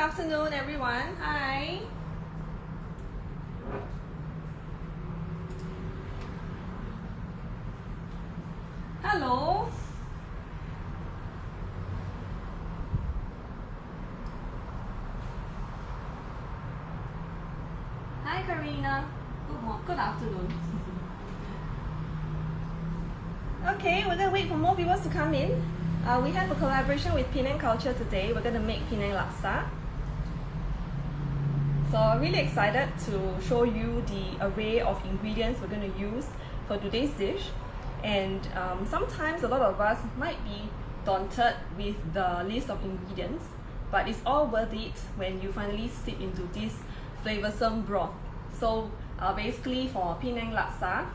afternoon, everyone. Hi. Hello. Hi, Karina. Good afternoon. Okay, we're gonna wait for more viewers to come in. We have a collaboration with Penang Culture today. We're gonna make Penang Laksa. So I'm really excited to show you the array of ingredients we're gonna use for today's dish. And sometimes a lot of us might be daunted with the list of ingredients, but it's all worth it when you finally sip into this flavoursome broth. So basically for Penang Laksa,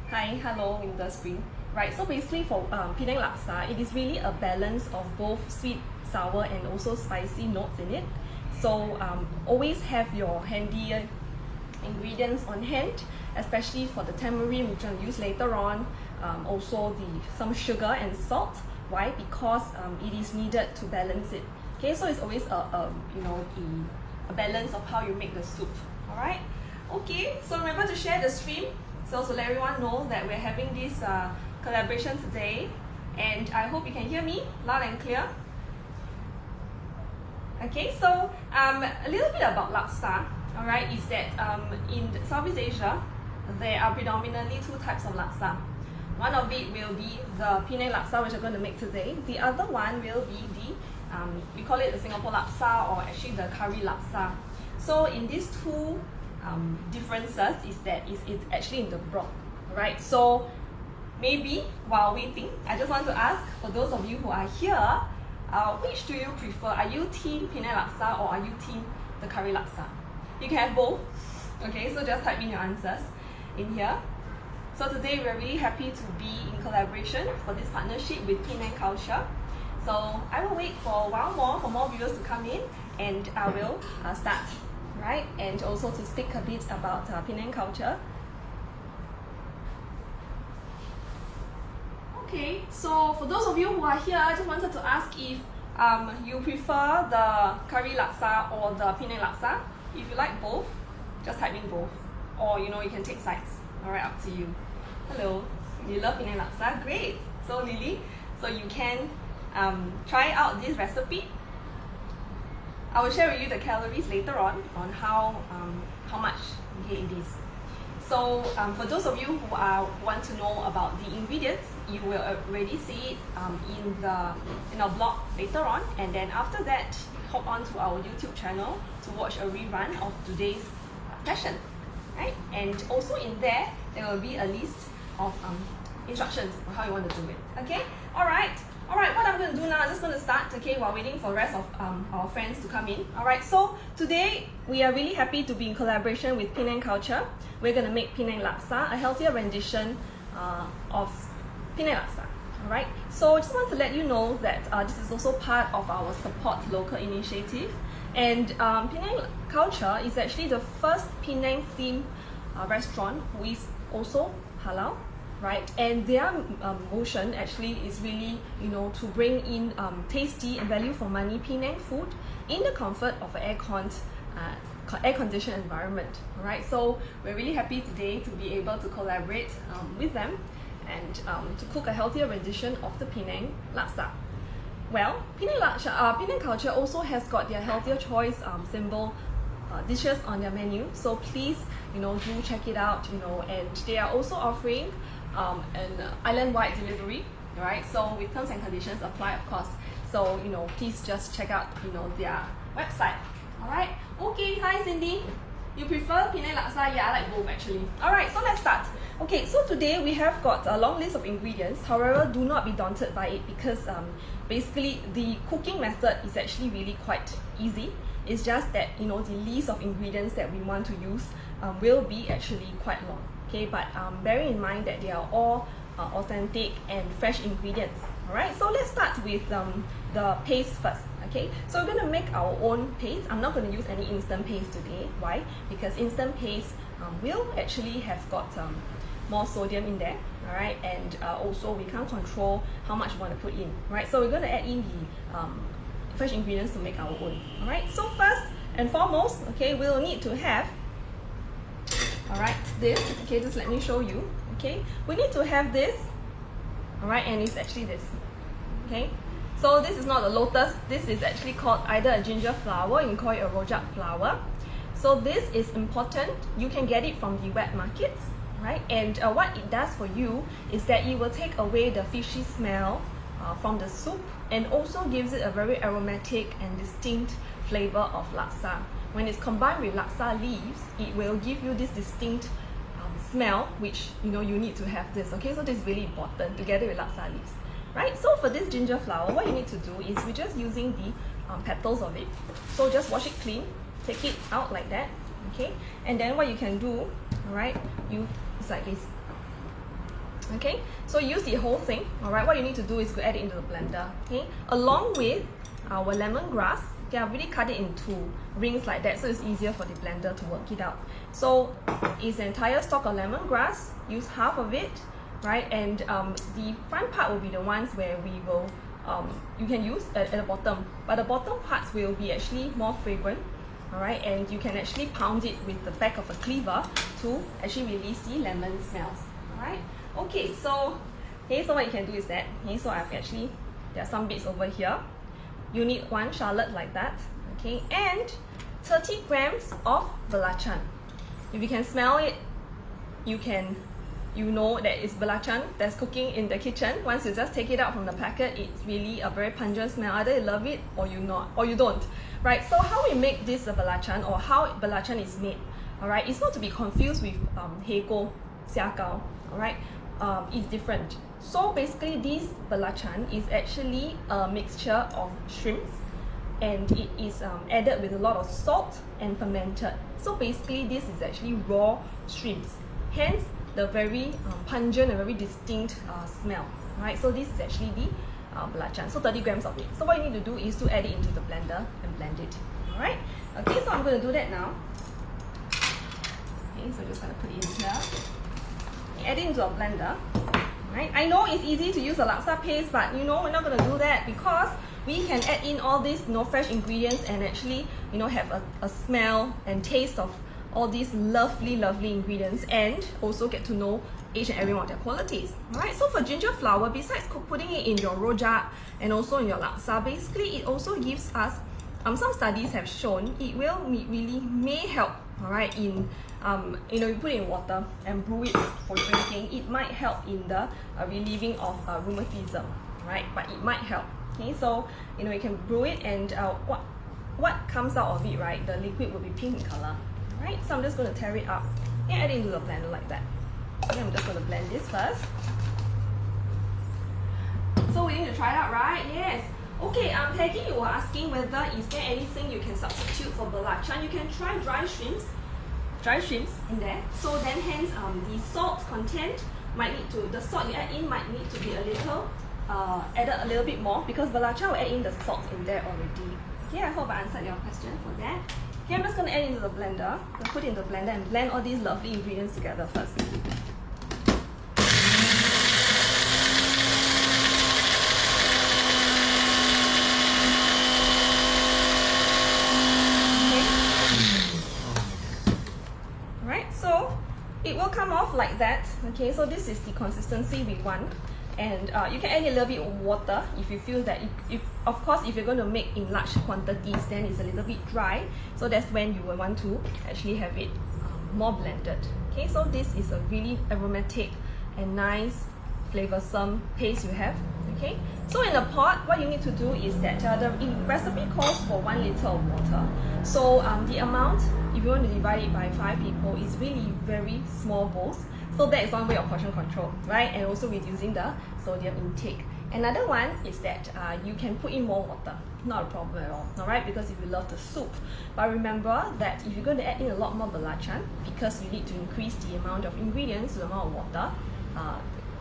hi, hello, winter, spring. Right, so basically for Penang Laksa, it is really a balance of both sweet, sour and also spicy notes in it. So always have your handy ingredients on hand, especially for the tamarind which I'm going to use later on. Also some sugar and salt. Why? Because it is needed to balance it. Okay, so it's always a balance of how you make the soup. All right. Okay, so remember to share the stream. So to let everyone know that we're having this collaboration today, and I hope you can hear me loud and clear. Okay, so a little bit about laksa. All right, is that in Southeast Asia there are predominantly two types of laksa. One of it will be the Penang laksa, which I'm going to make today. The other one will be the we call it the Singapore laksa, or actually the curry laksa. So in these two differences is that it's actually in the broth, right? So maybe while waiting, I just want to ask for those of you who are here, which do you prefer? Are you team Penang laksa or are you team the curry laksa? You can have both. Okay, so just type in your answers in here. So today we're really happy to be in collaboration for this partnership with Penang Culture. So I will wait for a while more for more viewers to come in, and I will start. Right, and also to speak a bit about Penang Culture. Okay, so for those of you who are here, I just wanted to ask if you prefer the curry laksa or the Penang laksa. If you like both, just type in both, or you can take sides. All right, up to you. Hello, you love Penang laksa? Great. So Lily, so you can try out this recipe. I will share with you the calories later on how much it is. So for those of you who want to know about the ingredients, you will already see it in our blog later on, and then after that hop on to our YouTube channel to watch a rerun of today's session, right? And also in there will be a list of instructions on how you want to do it. Okay, all right, what I'm going to do now, I'm just going to start, okay, while waiting for the rest of our friends to come in. All right, so today we are really happy to be in collaboration with Penang Culture. We're going to make Penang Laksa, a healthier rendition of Penang Laksa. All right, so I just want to let you know that this is also part of our Support Local initiative. And Penang Culture is actually the first Penang themed restaurant who is also halal. Right, and their motion actually is really, to bring in tasty and value for money Penang food in the comfort of an air-conditioned environment. All right, so we're really happy today to be able to collaborate with them and to cook a healthier rendition of the Penang Laksa. Well, Penang Culture also has got their healthier choice symbol dishes on their menu, so please, do check it out. And they are also offering an island-wide delivery, right? So with terms and conditions apply, of course. So please just check out their website. All right. Okay. Hi, Cindy. You prefer Penang laksa? Yeah, I like both actually. All right. So let's start. Okay. So today we have got a long list of ingredients. However, do not be daunted by it because basically the cooking method is actually really quite easy. It's just that the list of ingredients that we want to use will be actually quite long. Okay, but bearing in mind that they are all authentic and fresh ingredients. All right, so let's start with the paste first. Okay, so we're going to make our own paste. I'm not going to use any instant paste today. Why? Because instant paste will actually have got more sodium in there. All right, and also we can't control how much we want to put in. Right, so we're going to add in the fresh ingredients to make our own. Alright, so first and foremost, okay, we'll need to have, alright, this, okay, just let me show you, okay, we need to have this, alright, and it's actually this, okay, so this is not a lotus, this is actually called either a ginger flower, you can call it a rojak flower. So this is important, you can get it from the wet markets, right, and what it does for you is that it will take away the fishy smell from the soup and also gives it a very aromatic and distinct flavor of laksa. When it's combined with laksa leaves, it will give you this distinct smell, which you need to have this. Okay, so this is really important together with laksa leaves, right? So for this ginger flower, what you need to do is we're just using the petals of it. So just wash it clean, take it out like that, okay? And then what you can do, all right? It's like this. Okay, so use the whole thing. All right, what you need to do is to add it into the blender. Okay, along with our lemongrass. Okay, I've really cut it into rings like that, so it's easier for the blender to work it out. So it's an entire stalk of lemongrass. Use half of it, right? And the front part will be the ones where we will you can use at the bottom, but the bottom parts will be actually more fragrant. All right, and you can actually pound it with the back of a cleaver to actually release the lemon smells. All right. Okay, so what you can do is that, so I've actually, there are some bits over here. You need 1 shallot like that, okay, and 30 grams of belacan. If you can smell it, you know that it's belacan that's cooking in the kitchen. Once you just take it out from the packet, it's really a very pungent smell. Either you love it or you don't, right? So how we make this belacan, or how belacan is made, all right, it's not to be confused with hego, xiagao, all right? It's different. So basically this belacan is actually a mixture of shrimps, and it is added with a lot of salt and fermented. So basically this is actually raw shrimps, hence the very pungent and very distinct smell. Right, so this is actually the belacan, so 30 grams of it. So what you need to do is to add it into the blender and blend it. Alright, okay, so I'm going to do that now. Okay, so I'm just going to put it in here. Add it into a blender. Right? I know it's easy to use a laksa paste, but we're not going to do that because we can add in all these fresh ingredients and actually have a smell and taste of all these lovely ingredients, and also get to know each and every one of their qualities. Alright, so for ginger flower, besides putting it in your rojak and also in your laksa, basically it also gives us, some studies have shown it will really may help, alright, in you put it in water and brew it for drinking. It might help in the relieving of rheumatism, right? But it might help. Okay, so you can brew it, and what comes out of it, right? The liquid will be pink in color, right? So I'm just going to tear it up and add it into the blender like that. Okay, I'm just going to blend this first. So we need to try it out, right? Yes. Okay, Peggy, you were asking whether is there anything you can substitute for belacan. You can try dry shrimps in there. So then hence the salt content might need to, the salt you add in might need to be a little added a little bit more, because belacan will add in the salt in there already. Okay, I hope I answered your question for that. Okay, I'm just going to add into the blender. I'll put it in the blender and blend all these lovely ingredients together first. It will come off like that. Okay, so this is the consistency we want, and you can add a little bit of water if you feel that of course if you're going to make in large quantities, then it's a little bit dry, so that's when you will want to actually have it more blended. Okay, so this is a really aromatic and nice flavorsome paste you have. Okay, so in the pot, what you need to do is that the recipe calls for 1 liter of water. So the amount, if you want to divide it by 5 people, is really very small bowls. So that is one way of portion control, right? And also reducing the sodium intake. Another one is that you can put in more water, not a problem at all, alright? Because if you love the soup. But remember that if you're going to add in a lot more belacan, because you need to increase the amount of ingredients to the amount of water,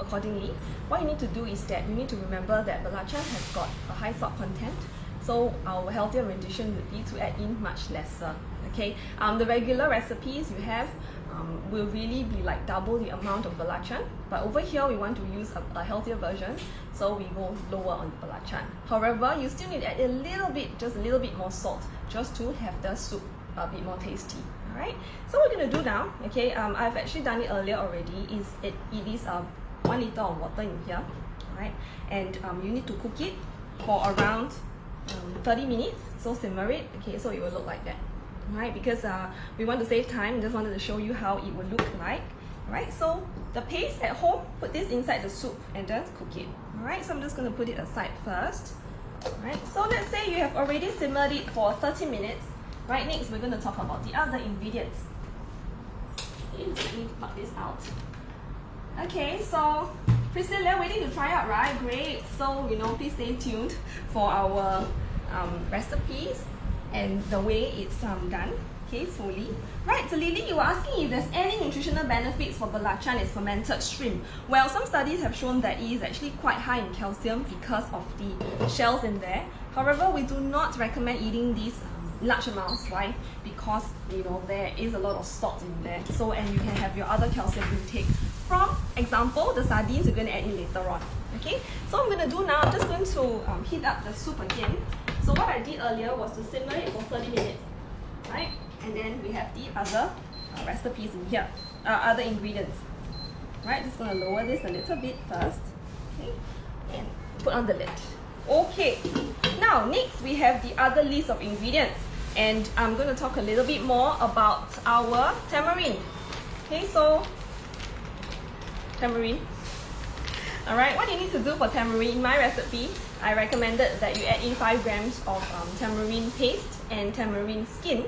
accordingly, what you need to do is that you need to remember that belacan has got a high salt content, so our healthier rendition would be to add in much lesser. Okay, the regular recipes you have will really be like double the amount of belacan. But over here, we want to use a healthier version, so we go lower on the belacan. However, you still need to add a little bit, just a little bit more salt, just to have the soup a bit more tasty. Alright, so what we're going to do now, okay, I've actually done it earlier already, it is 1 liter of water in here, alright, and you need to cook it for around 30 minutes, so simmer it, okay, so it will look like that, alright, because we want to save time, just wanted to show you how it will look like, alright, so the paste at home, put this inside the soup and then cook it, alright, so I'm just going to put it aside first, alright, so let's say you have already simmered it for 30 minutes, right, next we're going to talk about the other ingredients. Okay, let me mark this out. Okay, so Priscilla, waiting to try out, right? Great. So, please stay tuned for our recipes and the way it's done, okay, fully. Right, so Lily, you were asking if there's any nutritional benefits for belacan as fermented shrimp. Well, some studies have shown that it is actually quite high in calcium because of the shells in there. However, we do not recommend eating these large amounts. Why? Because there is a lot of salt in there, so and you can have your other calcium intake from example the sardines you're going to add in later on. Okay, so I'm going to do now, I'm just going to heat up the soup again. So what I did earlier was to simmer it for 30 minutes, right? And then we have the other recipes in here, other ingredients, right? Just going to lower this a little bit first, okay, and put on the lid. Okay, now next we have the other list of ingredients, and I'm going to talk a little bit more about our tamarind. Okay, so tamarind. Alright, what you need to do for tamarind, in my recipe, I recommended that you add in 5 grams of tamarind paste and tamarind skin.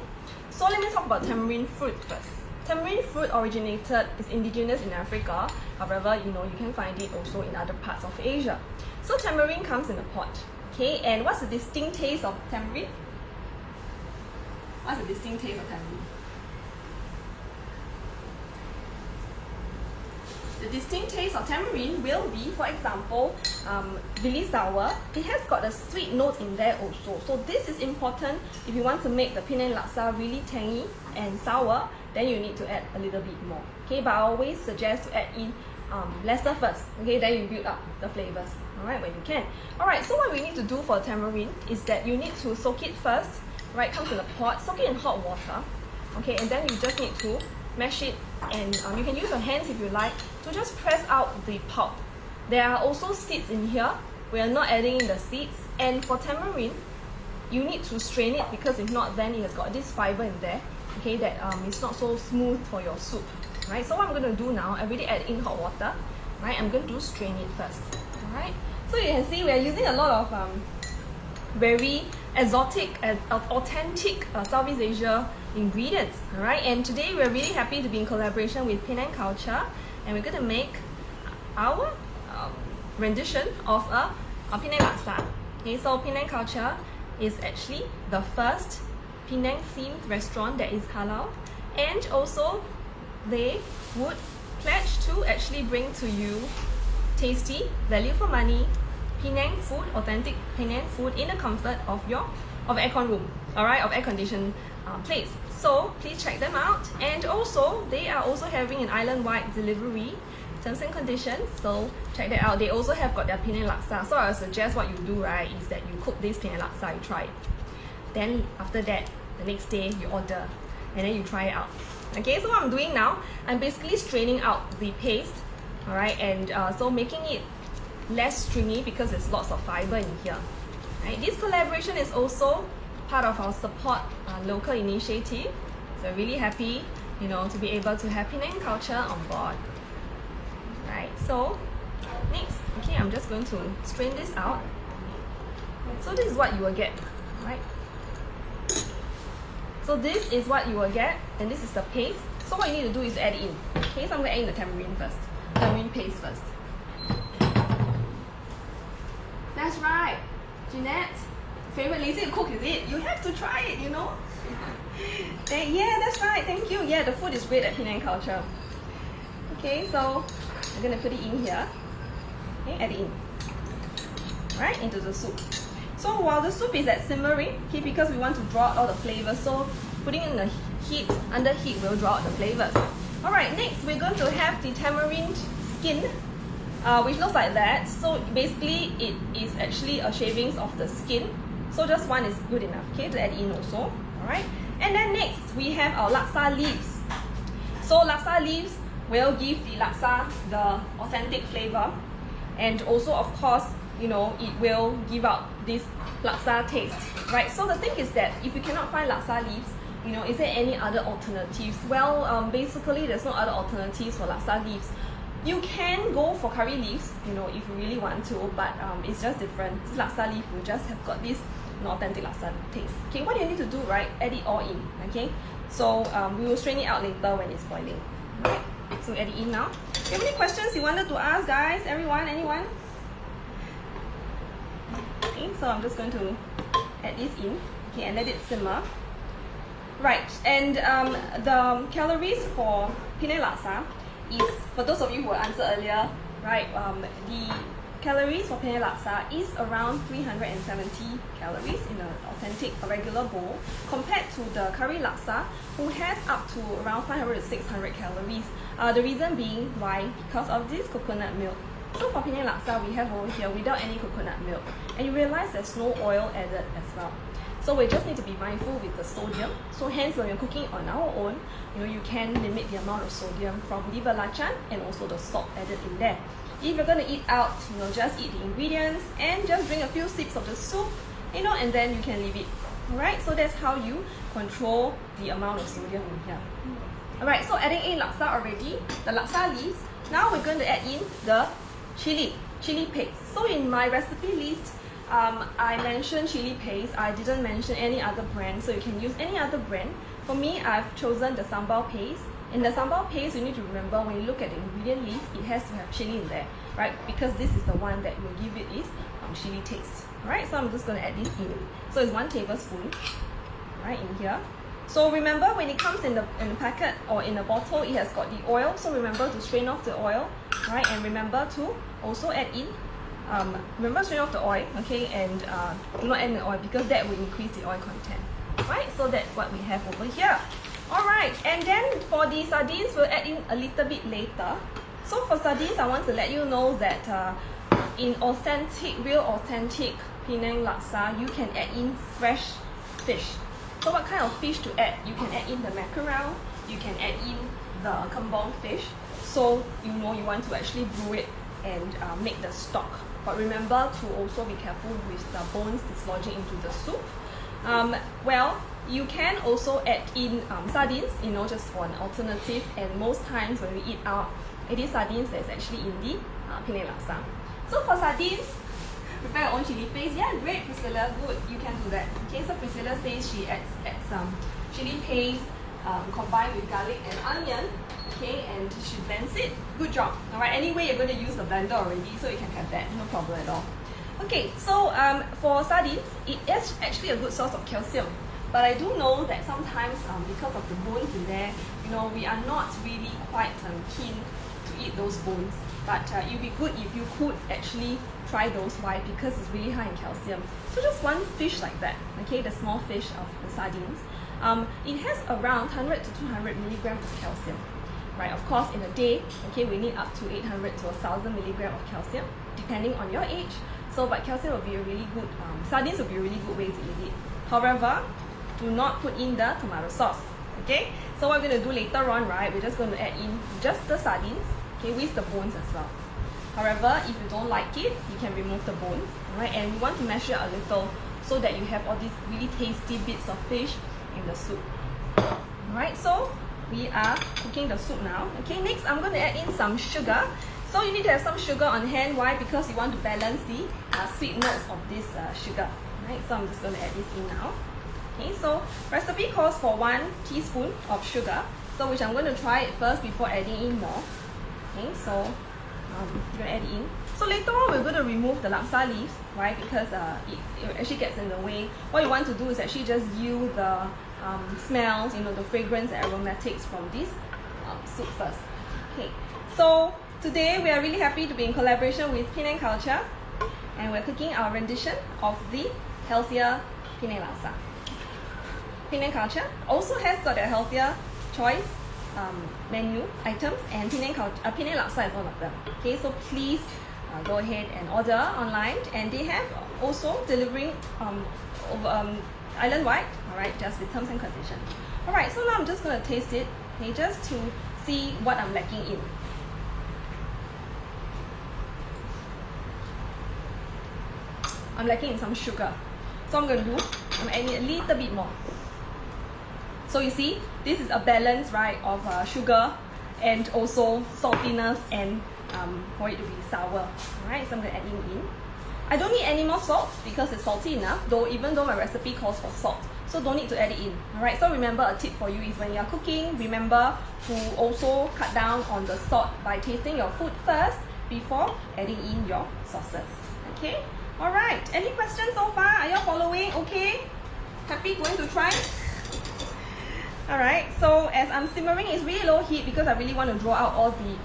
So let me talk about tamarind fruit first. Tamarind fruit is indigenous in Africa. However, you can find it also in other parts of Asia. So tamarind comes in a pot. Okay, and what's the distinct taste of tamarind? What's the distinct taste of tamarind? The distinct taste of tamarind will be, for example, really sour. It has got a sweet note in there also. So this is important if you want to make the Penang Laksa really tangy and sour, then you need to add a little bit more. Okay, but I always suggest to add in lesser first. Okay, then you build up the flavors. Alright, when you can. Alright, so what we need to do for tamarind is that you need to soak it first. Right, comes in a pot, soak it in hot water. Okay, and then you just need to mash it, and you can use your hands if you like to just press out the pulp. There are also seeds in here. We are not adding in the seeds. And for tamarind, you need to strain it, because if not, then it has got this fiber in there. Okay, that it's not so smooth for your soup. Right, so what I'm going to do now, I already add in hot water. Right, I'm going to strain it first. Alright, so you can see we are using a lot of very exotic and authentic Southeast Asia ingredients. Alright, and today we're really happy to be in collaboration with Penang Culture, and we're going to make our rendition of a Penang Laksa. Okay, so Penang Culture is actually the first Penang themed restaurant that is halal, and also they would pledge to actually bring to you tasty, value for money Penang food, authentic Penang food in the comfort of your aircon room, alright, of air-conditioned place. So please check them out, and also they are also having an island-wide delivery, terms and conditions, so check that out. They also have got their Penang Laksa. So I suggest what you do, right, is that you cook this Penang Laksa, you try it. Then after that, the next day you order, and then you try it out. Okay, so what I'm doing now, I'm basically straining out the paste, alright, and so making it less stringy because there's lots of fiber in here. Right? This collaboration is also part of our support local initiative. So really happy, to be able to have Penang Culture on board. Right, so next, okay, I'm just going to strain this out. So this is what you will get, right? So this is what you will get, and this is the paste. So what you need to do is add it in. Okay, so I'm going to add in the tamarind first. Tamarind paste first. That's right. Jeanette, favorite lazy to cook, is it? You have to try it, Yeah, that's right. Thank you. Yeah, the food is great at Penang Culture. Okay, so I'm going to put it in here. Okay, add it in. Right, into the soup. So while the soup is at simmering, okay, because we want to draw out all the flavors, so putting in the heat, under heat will draw out the flavors. Alright, next we're going to have the tamarind skin, which looks like that. So basically it is actually a shavings of the skin. So just one is good enough, okay, to add in also. Alright. And then next we have our laksa leaves. So laksa leaves will give the laksa the authentic flavor, and also of course, you know, it will give out this laksa taste, right? So the thing is that if you cannot find laksa leaves, you know, is there any other alternatives? Well, basically there's no other alternatives for laksa leaves. You can go for curry leaves, you know, if you really want to, but it's just different. This laksa leaf will just have got this authentic laksa taste. Okay, what you need to do, right? Add it all in. Okay, so we will strain it out later when it's boiling. Right? So add it in now. Do you have any questions you wanted to ask, guys? Everyone? Anyone? Okay, so I'm just going to add this in. Okay, and let it simmer. Right, and the calories for Penang laksa is, for those of you who answered earlier, right, the calories for Penang laksa is around 370 calories in an authentic regular bowl, compared to the curry laksa, who has up to around 500 to 600 calories. The reason being why? Because of this coconut milk. So for Penang laksa, we have over here without any coconut milk, and you realize there's no oil added as well. So we just need to be mindful with the sodium. So hence, when you're cooking on our own, you know, you can limit the amount of sodium from the belacan and also the salt added in there. If you're going to eat out, you know, just eat the ingredients and just drink a few sips of the soup, you know, and then you can leave it. Alright, so that's how you control the amount of sodium in here. Alright, so adding in laksa already, the laksa leaves. Now we're going to add in the chili paste. So in my recipe list, I mentioned chili paste. I didn't mention any other brand, so you can use any other brand. For me, I've chosen the sambal paste. In the sambal paste, you need to remember when you look at the ingredient list, it has to have chili in there, right? Because this is the one that will give it its chili taste. Alright, so I'm just going to add this in. So it's 1 tablespoon, right, in here. So remember, when it comes in the packet or in a bottle, it has got the oil. So remember to strain off the oil, right? And remember to also add in. Remember, strain off the oil, okay, and do not add the oil because that will increase the oil content, right? So that's what we have over here. Alright, and then for the sardines, we'll add in a little bit later. So for sardines, I want to let you know that in real authentic Penang laksa, you can add in fresh fish. So what kind of fish to add? You can add in the mackerel, you can add in the kembang fish. So you know you want to actually brew it and make the stock. But remember to also be careful with the bones dislodging into the soup. Well, you can also add in sardines, you know, just for an alternative. And most times when we eat out, it is sardines that's actually in the Penang laksa. So for sardines, prepare your own chili paste. Yeah, great, Priscilla, good, you can do that. Okay, so Priscilla says she adds some chili paste combined with garlic and onion. Okay, and she blends it. Good job. Alright, anyway, you're going to use the blender already, so you can have that, no problem at all. Okay, so for sardines, it is actually a good source of calcium. But I do know that sometimes, because of the bones in there, you know, we are not really quite keen to eat those bones. But it would be good if you could actually try those. Why? Because it's really high in calcium. So just one fish like that, okay, the small fish of the sardines, it has around 100 to 200 milligrams of calcium. Right, of course, in a day, okay, we need up to 800 to 1,000 milligrams of calcium, depending on your age. So, but calcium will be a really good, sardines will be a really good way to eat it. However, do not put in the tomato sauce, okay? So what we're going to do later on, right, we're just going to add in just the sardines, okay, with the bones as well. However, if you don't like it, you can remove the bones, right? And we want to mash it a little so that you have all these really tasty bits of fish in the soup. Alright, so we are cooking the soup now. Okay, next I'm going to add in some sugar. So you need to have some sugar on hand. Why? Because you want to balance the sweetness of this sugar. Right, so I'm just going to add this in now. Okay, so recipe calls for 1 teaspoon of sugar. So which I'm going to try it first before adding in more. Okay, so you're going to add it in. So later on we're going to remove the laksa leaves, right? Because it actually gets in the way. What you want to do is actually just yield the smells, you know, the fragrance and aromatics from this soup first. Okay, so today we are really happy to be in collaboration with Penang Culture, and we're cooking our rendition of the healthier Penang laksa. Penang Culture also has got a healthier choice menu items, and Penang Laksa is one of them. Okay, so please go ahead and order online, and they have also delivering island-wide, alright, just with terms and conditions. Alright, so now I'm just going to taste it, okay, just to see what I'm lacking in. I'm lacking in some sugar. So I'm going to do, I'm adding a little bit more. So you see, this is a balance, right, of sugar and also saltiness and for it to be sour. Alright, so I'm going to add it in. I don't need any more salt because it's salty enough, even though my recipe calls for salt. So don't need to add it in. Alright, so remember, a tip for you is when you're cooking, remember to also cut down on the salt by tasting your food first before adding in your sauces. Okay? Alright, any questions so far? Are you following? Okay? Happy going to try? Alright, so as I'm simmering, it's really low heat because I really want to draw out all the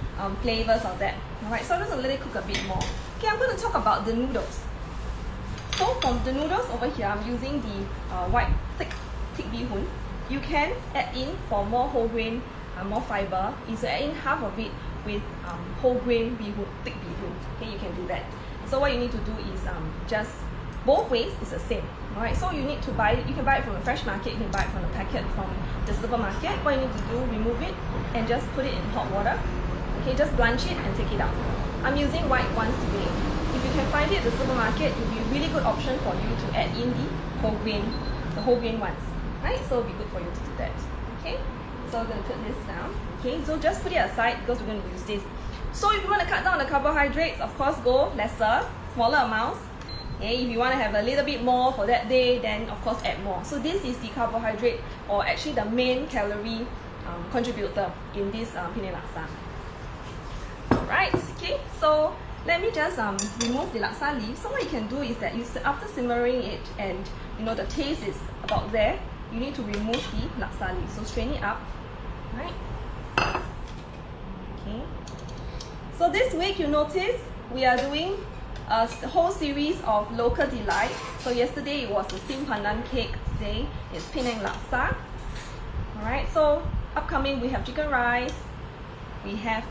flavors of that. Alright, so I'm just going to let it cook a bit more. Okay, I'm going to talk about the noodles. So from the noodles over here, I'm using the white thick bee hoon. You can add in for more whole grain, more fiber, is to add in half of it with whole grain bee hoon, thick bee hoon. Okay, you can do that. So what you need to do is just both ways is the same. Alright, so you need to buy it, you can buy it from a fresh market, you can buy it from a packet from the supermarket. What you need to do, remove it and just put it in hot water. Okay, just blanch it and take it out. I'm using white ones today. If you can find it at the supermarket, it will be a really good option for you to add in the whole grain ones. Right, so it'll be good for you to do that. Okay, so I'm going to put this down. Okay, so just put it aside because we're going to use this. So if you want to cut down the carbohydrates, of course go lesser, smaller amounts. Okay, if you want to have a little bit more for that day, then of course add more. So this is the carbohydrate, or actually the main calorie contributor in this Penang Laksa. Alright, okay, so let me just remove the laksa leaf. So what you can do is that after simmering it and the taste is about there, you need to remove the laksa leaf. So strain it up, right? Okay. So this week you notice we are doing a whole series of local delights. So yesterday it was the steamed pandan cake. Today it's Penang Laksa. Alright, so upcoming we have chicken rice, we have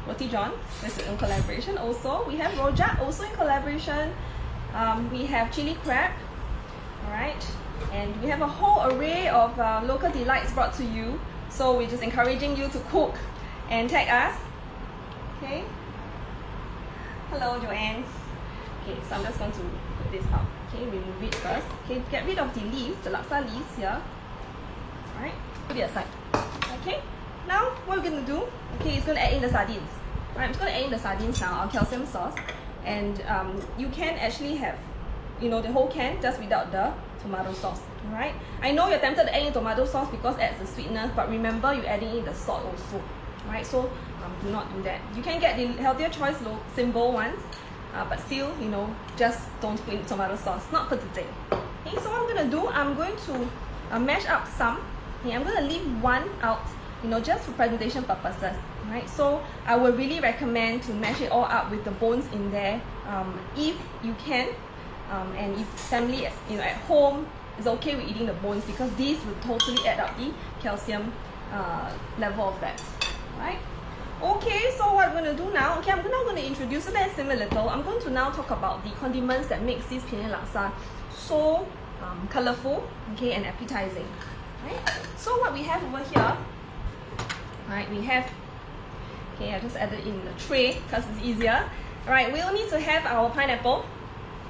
roti john, this is in collaboration also. We have rojak also in collaboration. We have chili crab. Alright, and we have a whole array of local delights brought to you. So we're just encouraging you to cook and tag us. Okay. Hello, Joanne. Okay, so I'm just going to put this out. Okay, remove it first. Okay, get rid of the leaves, the laksa leaves here. Alright, put it aside. Okay, now what we're going to do, okay, is going to add in the sardines. Right, I'm just going to add in the sardines now, our calcium sauce. And you can actually have, the whole can just without the tomato sauce. Alright, I know you're tempted to add in tomato sauce because it adds the sweetness, but remember you're adding in the salt also. Right, so do not do that. You can get the healthier choice, simple ones, but still, just don't put in tomato sauce. Not for today. Okay, so what I'm going to do, I'm going to mash up some. Okay, I'm going to leave one out, just for presentation purposes. Right, so I would really recommend to mash it all up with the bones in there, if you can, and if family, at home is okay with eating the bones, because these will totally add up the calcium level of that. Right? Okay, so what I'm going to do now, okay, I'm now going to introduce, so let's simmer a little. I'm going to now talk about the condiments that makes this Penang Laksa so colorful, okay, and appetizing. Right? So what we have over here, right, we have, okay, I just added in the tray because it's easier. Alright, we'll need to have our pineapple.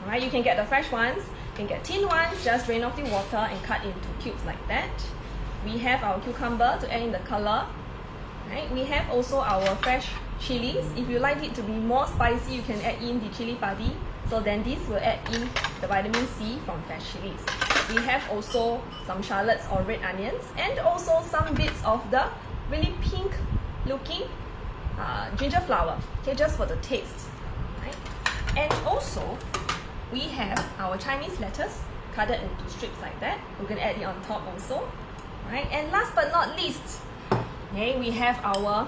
Alright, you can get the fresh ones, you can get tin ones, just drain off the water and cut into cubes like that. We have our cucumber to add in the color. Right, we have also our fresh chilies. If you like it to be more spicy, you can add in the chili padi. So then this will add in the vitamin C from fresh chilies. We have also some shallots or red onions, and also some bits of the really pink looking ginger flower, okay, just for the taste. Right? And also we have our Chinese lettuce cut it into strips like that. We're going to add it on top also. Right? And last but not least, okay, we have our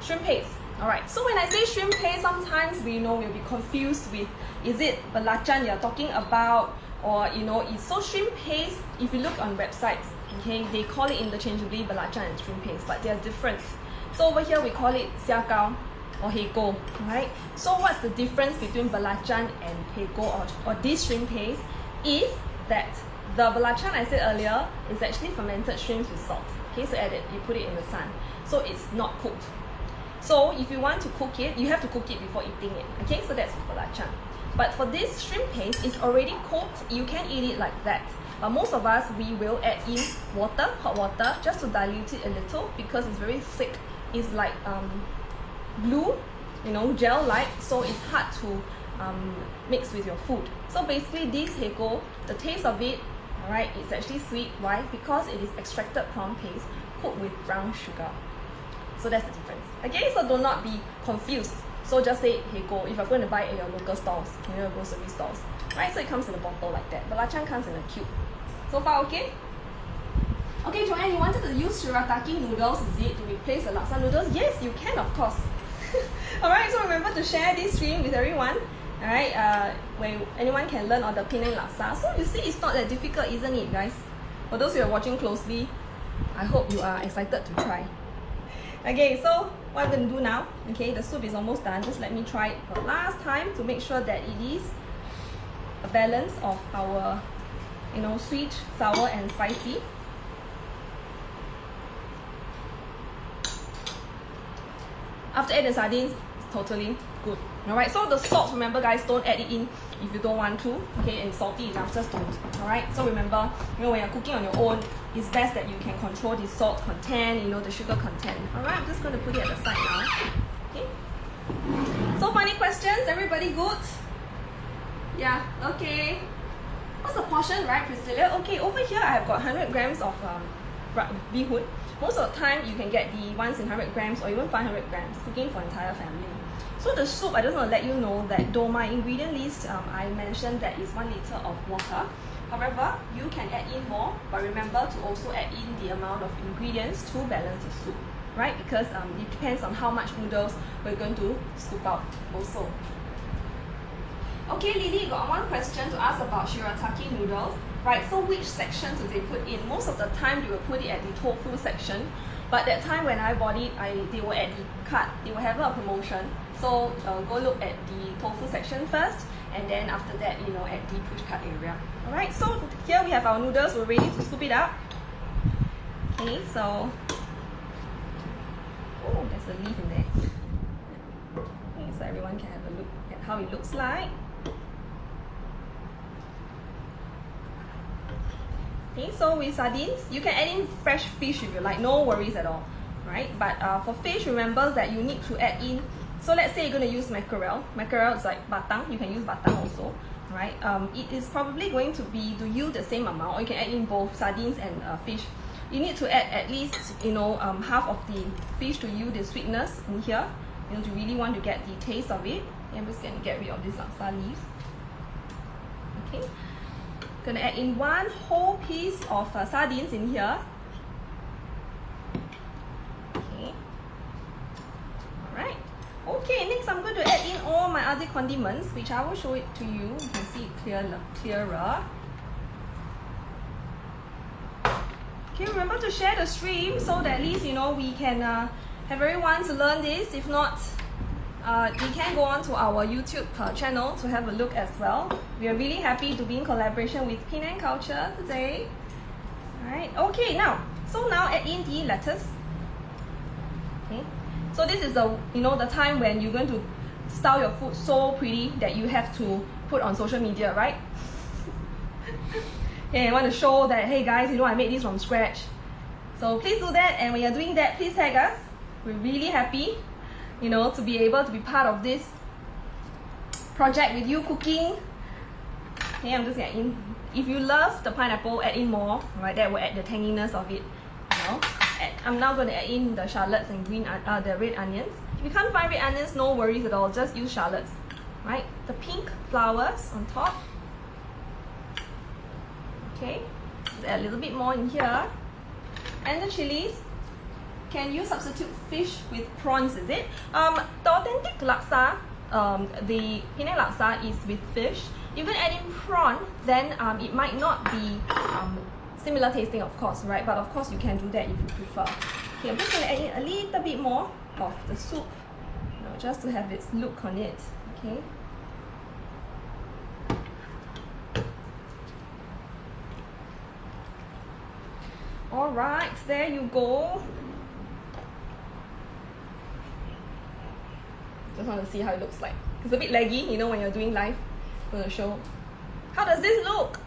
shrimp paste. Alright, so when I say shrimp paste, sometimes we'll be confused with, is it belacan you're talking about, or it's so shrimp paste. If you look on websites, Okay, they call it interchangeably belacan and shrimp paste, but they are different. So over here we call it xiao or heko, right? So what's the difference between belacan and heko or this shrimp paste is that the belacan I said earlier is actually fermented shrimps with salt. Okay, so you put it in the sun, so it's not cooked. So if you want to cook it, you have to cook it before eating it. Okay, so that's belacan. But for this shrimp paste, it's already cooked. You can eat it like that. But most of us, we will add in water, hot water, just to dilute it a little because it's very thick. It's like glue, you know, gel-like, so it's hard to mix with your food. So basically this heko, the taste of it, alright, it's actually sweet. Why? Because it is extracted prawn paste cooked with brown sugar. So that's the difference. Okay, so do not be confused. So just say heko if you're going to buy at your local stores, you know, grocery stores. Right, so it comes in a bottle like that. Belacan comes in a cube. So far okay? Okay, Joanne, you wanted to use shirataki noodles, is it, to replace the laksa noodles? Yes, you can, of course. Alright, so remember to share this stream with everyone. Alright, where anyone can learn on the Penang laksa. So you see, it's not that difficult, isn't it, guys? For those who are watching closely, I hope you are excited to try. Okay, so what I'm going to do now, okay, the soup is almost done. Just let me try it for last time to make sure that it is a balance of our, you know, sweet, sour and spicy. After adding the sardines, it's totally good. Alright, so the salt, remember guys, don't add it in if you don't want to. Okay, and salty enough, just don't. Alright, so remember, you know, when you're cooking on your own, it's best that you can control the salt content, you know, the sugar content. Alright, I'm just going to put it at the side now. Okay. So funny questions, everybody good? Yeah, okay. What's the portion, right, Priscilla? Okay, over here I have got 100 grams of bee-hoon. Most of the time you can get the ones in 100 grams or even 500 grams, cooking for entire family. So the soup, I just want to let you know that though my ingredient list, I mentioned that is 1 liter of water. However, you can add in more, but remember to also add in the amount of ingredients to balance the soup, right? Because it depends on how much noodles we're going to scoop out also. Okay, Lily, got one question to ask about shirataki noodles. Right, so which section do they put in? Most of the time they will put it at the tofu section. But that time when I bought it, they were at the cart. They were having a promotion. So go look at the tofu section first, and then after that, you know, at the push cart area. Alright, so here we have our noodles. We're ready to scoop it up. Okay, so oh, there's a leaf in there. Okay, so everyone can have a look at how it looks like. Okay, so with sardines, you can add in fresh fish if you like, no worries at all, right? But for fish, remember that you need to add in, so let's say you're going to use mackerel. Mackerel is like batang, you can use batang also, right? It is probably going to be to you the same amount, or you can add in both sardines and fish. You need to add at least, you know, half of the fish to you, the sweetness in here. You know, to really want to get the taste of it. Okay, I'm just going to get rid of these laksa leaves. Okay. Gonna add in 1 whole piece of sardines in here. Okay. Alright. Okay, next I'm going to add in all my other condiments, which I will show it to you. You can see it clearer. Okay, remember to share the stream so that at least, you know, we can have everyone to learn this. If not, you can go on to our YouTube channel to have a look as well. We are really happy to be in collaboration with Penang Culture today. Alright, okay, now add in the lettuce. Okay, so this is the, you know, the time when you're going to style your food so pretty that you have to put on social media, right? Okay, I want to show that, hey guys, you know, I made this from scratch. So please do that, and when you're doing that, please tag us. We're really happy, you know, to be able to be part of this project with you cooking. Okay, I'm just getting in. If you love the pineapple, add in more, right? That will add the tanginess of it. You know, I'm now going to add in the shallots and the red onions. If you can't find red onions, no worries at all. Just use shallots, right? The pink flowers on top. Okay, just add a little bit more in here, and the chilies. Can you substitute fish with prawns, is it? The authentic laksa, the Penang laksa is with fish. You can add in prawn, then it might not be similar tasting, of course, right? But of course you can do that if you prefer. Okay, I'm just going to add in a little bit more of the soup, just to have its look on it. Okay. All right, there you go. Just want to see how it looks like. It's a bit laggy, you know, when you're doing live. I'm gonna show. How does this look?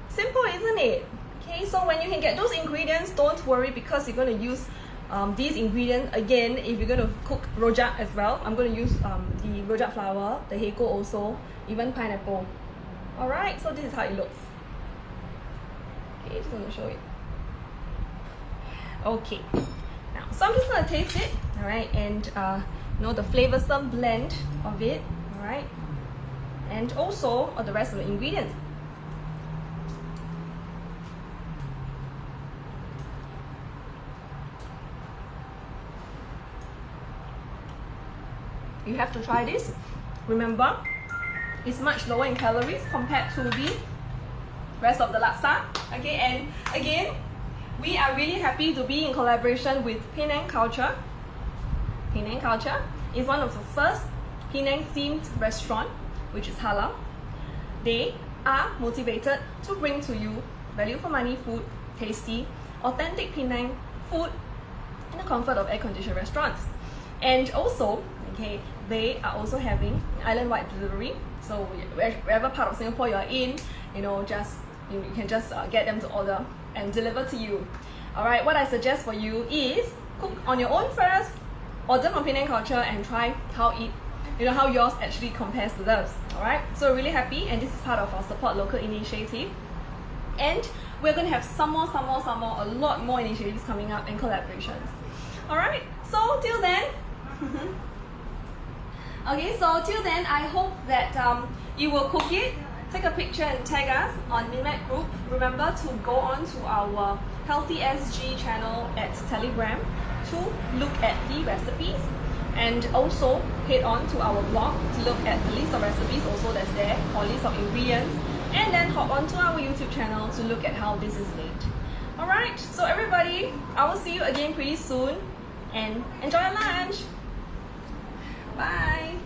Simple, isn't it? Okay, so when you can get those ingredients, don't worry, because you're going to use these ingredients again if you're going to cook rojak as well. I'm going to use the rojak flour, the heko also, even pineapple. Alright, so this is how it looks. Okay, just going to show it. Okay, now, so I'm just going to taste it, alright, and you know, the flavoursome blend of it, alright, and also of the rest of the ingredients. You have to try this. Remember, it's much lower in calories compared to the rest of the laksa. Okay, and again, we are really happy to be in collaboration with Penang Culture. Penang Culture is one of the first Penang themed restaurant which is halal. They are motivated to bring to you value for money food, tasty, authentic Penang food in the comfort of air-conditioned restaurants. And also, okay, they are also having island-wide delivery. So wherever part of Singapore you are in, you know, you can just get them to order and deliver to you. Alright, what I suggest for you is cook on your own first, order from Penang Culture and try how yours actually compares to theirs. Alright, so really happy, and this is part of our Support Local initiative. And we're going to have some more, a lot more initiatives coming up and collaborations. Alright, so till then, okay, so till then, I hope that you will cook it, take a picture and tag us on Minmac Group. Remember to go on to our Healthy SG channel at Telegram to look at the recipes, and also head on to our blog to look at the list of recipes also that's there, or list of ingredients, and then hop on to our YouTube channel to look at how this is made. Alright, so everybody, I will see you again pretty soon, and enjoy your lunch! Bye!